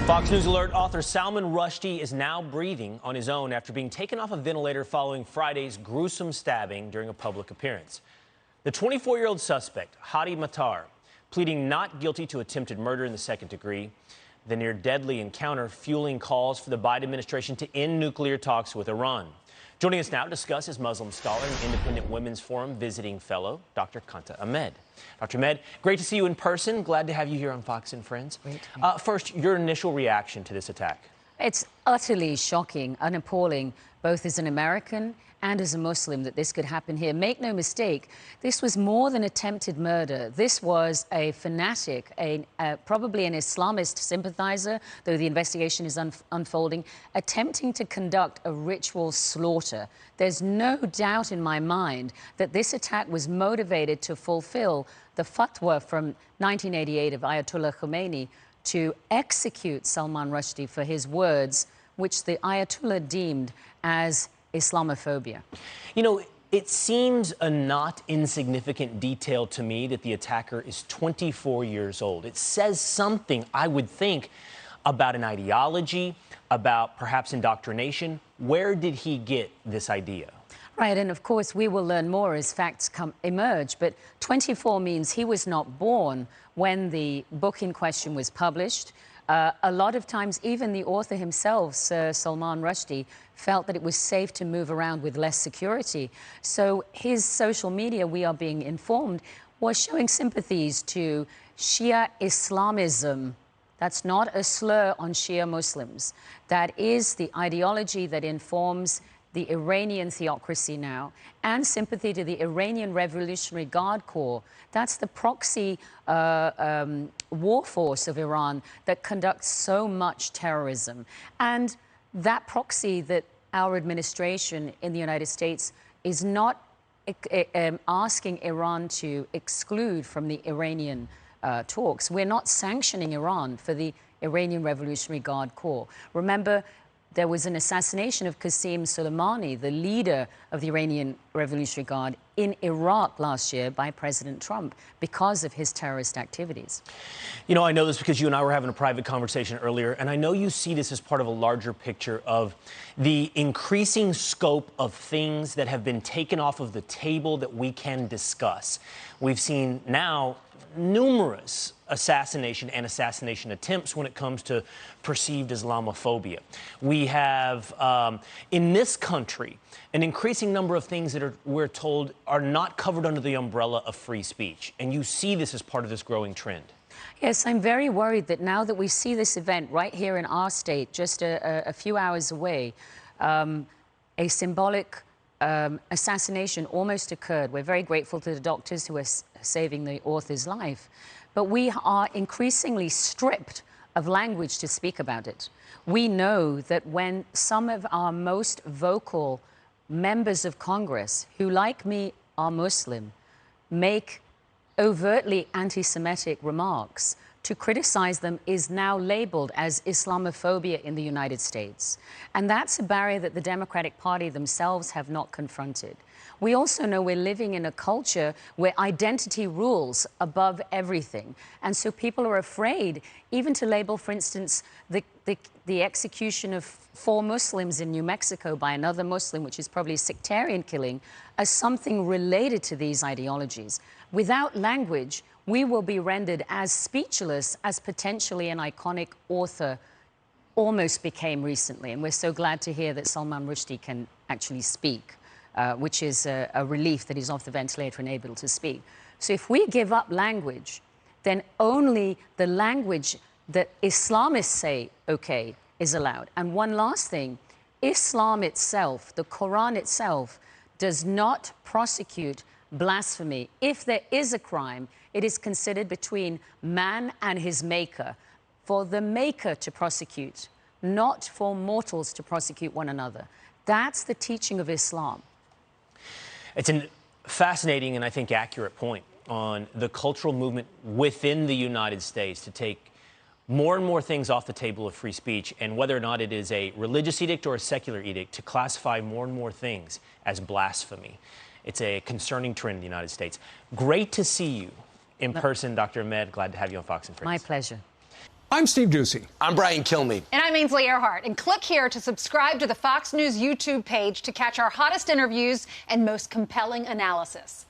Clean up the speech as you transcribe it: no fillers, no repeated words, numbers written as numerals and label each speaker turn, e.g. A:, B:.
A: Fox News Alert author Salman Rushdie is now breathing on his own after being taken off a ventilator following Friday's gruesome stabbing during a public appearance. The 24-year-old suspect, Hadi Matar, pleading not guilty to attempted murder in the second degree. The near-deadly encounter fueling calls for the Biden administration to end nuclear talks with Iran. Joining us now to discuss is Muslim scholar and Independent Women's Forum visiting fellow, Dr. Qanta Ahmed. Dr. Ahmed, great to see you in person. Glad to have you here on Fox and Friends. First, your initial reaction to this attack.
B: It's utterly shocking and appalling, both as an American and as a Muslim, that this could happen here. Make no mistake, this was more than attempted murder. This was a fanatic, probably an Islamist sympathizer, though the investigation is unfolding, attempting to conduct a ritual slaughter. There's no doubt in my mind that this attack was motivated to fulfill the fatwa from 1988 of Ayatollah Khomeini to execute Salman Rushdie for his words, which the Ayatollah deemed as Islamophobia.
A: You know, it seems a not insignificant detail to me that the attacker is 24 years old. It says something, I would think, about an ideology, about perhaps indoctrination. Where did he get this idea?
B: Right, and of course we will learn more as facts emerge, but 24 means he was not born when the book in question was published. A lot of times, even the author himself, Sir Salman Rushdie, felt that it was safe to move around with less security. So his social media, we are being informed, was showing sympathies to Shia Islamism. That's not a slur on Shia Muslims. That is the ideology that informs the Iranian theocracy now, and sympathy to the Iranian Revolutionary Guard Corps. That's the proxy war force of Iran that conducts so much terrorism. And that proxy that our administration in the United States is not asking Iran to exclude from the Iranian talks. We're not sanctioning Iran for the Iranian Revolutionary Guard Corps. Remember, there was an assassination of Qasem Soleimani, the leader of the Iranian Revolutionary Guard, in Iraq last year by President Trump because of his terrorist activities.
A: You know, I know this because you and I were having a private conversation earlier, and I know you see this as part of a larger picture of the increasing scope of things that have been taken off of the table that we can discuss. We've seen now numerous assassination attempts when it comes to perceived Islamophobia. We have, in this country, an increasing number of things that we're told are not covered under the umbrella of free speech. And you see this as part of this growing trend.
B: Yes, I'm very worried that now that we see this event right here in our state, just a few hours away, a symbolic assassination almost occurred. We're very grateful to the doctors who are saving the author's life. But we are increasingly stripped of language to speak about it. We know that when some of our most vocal members of Congress, who like me are Muslim, make overtly anti-Semitic remarks, to criticize them is now labeled as Islamophobia in the United States. And that's a barrier that the Democratic Party themselves have not confronted. We also know we're living in a culture where identity rules above everything. And so people are afraid even to label, for instance, the execution of 4 Muslims in New Mexico by another Muslim, which is probably a sectarian killing, as something related to these ideologies. Without language, we will be rendered as speechless as potentially an iconic author almost became recently. And we're so glad to hear that Salman Rushdie can actually speak, which is a relief that he's off the ventilator and able to speak. So if we give up language, then only the language that Islamists say, okay, is allowed. And one last thing, Islam itself, the Quran itself, does not prosecute blasphemy. If there is a crime, it is considered between man and his maker, for the maker to prosecute, not for mortals to prosecute one another. That's the teaching of Islam.
A: It's a fascinating and I think accurate point on the cultural movement within the United States to take more and more things off the table of free speech, and whether or not it is a religious edict or a secular edict, to classify more and more things as blasphemy. It's a concerning trend in the United States. Great to see you in person, Dr. Ahmed. Glad to have you on Fox and Friends.
B: My pleasure.
C: I'm Steve Ducey.
D: I'm Brian Kilmeade.
E: And I'm Ainsley Earhart. And click here to subscribe to the Fox News YouTube page to catch our hottest interviews and most compelling analysis.